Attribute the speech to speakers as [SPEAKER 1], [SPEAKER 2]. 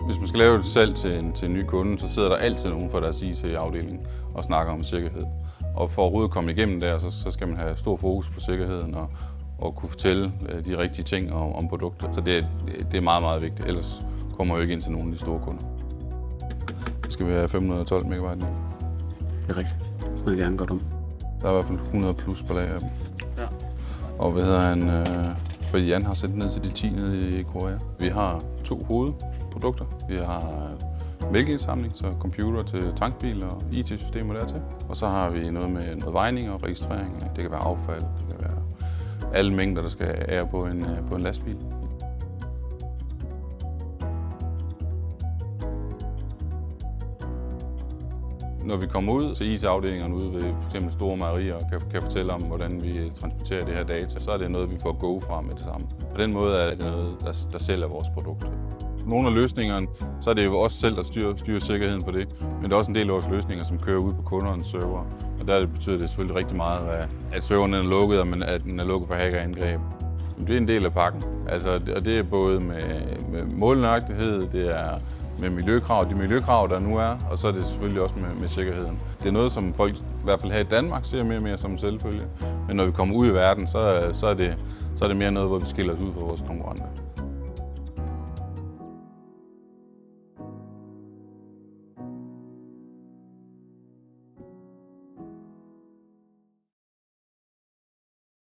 [SPEAKER 1] Hvis man skal lave et salg til en ny kunde, så sidder der altid nogen fra deres IT-afdeling og snakker om sikkerhed. Og for at overhovedet komme igennem der, så skal man have stor fokus på sikkerheden og kunne fortælle de rigtige ting om produkter. Så det er meget, meget vigtigt, ellers kommer man jo ikke ind til nogle af de store kunder. Så skal vi have 512 megabyte nu.
[SPEAKER 2] Det er rigtigt. Det vil jeg gerne godt om.
[SPEAKER 1] Der er i hvert fald 100 plus på lager af dem.
[SPEAKER 2] Ja.
[SPEAKER 1] Og hvad hedder han? Fordi Jan har sendt ned til de 10 nede i Korea. Vi har 2 hovedprodukter. Vi har mælkeindsamling, så computer til tankbiler og IT-systemer dertil. Og så har vi noget med noget vejning og registrering. Det kan være affald, det kan være alle mængder, der skal ære på en lastbil. Når vi kommer ud til IT-afdelingerne ude ved f.eks. store mejerier og kan fortælle om, hvordan vi transporterer det her data, så er det noget, vi får go fra med det samme. På den måde er det noget, der sælger vores produkt. Nogle af løsningerne, så er det jo også selv, der styrer sikkerheden på det, men der er også en del af vores løsninger, som kører ud på kundernes server. Og der betyder det selvfølgelig rigtig meget, at serveren er lukket, men at den er lukket for hackerangreb. Det er en del af pakken, og det er både med målnøjagtighed, det er med miljøkrav, de miljøkrav, der nu er, og så er det selvfølgelig også med sikkerheden. Det er noget, som folk i hvert fald her i Danmark ser mere og mere som selvfølge. Men når vi kommer ud i verden, så er det mere noget, hvor vi skiller os ud fra vores konkurrenter.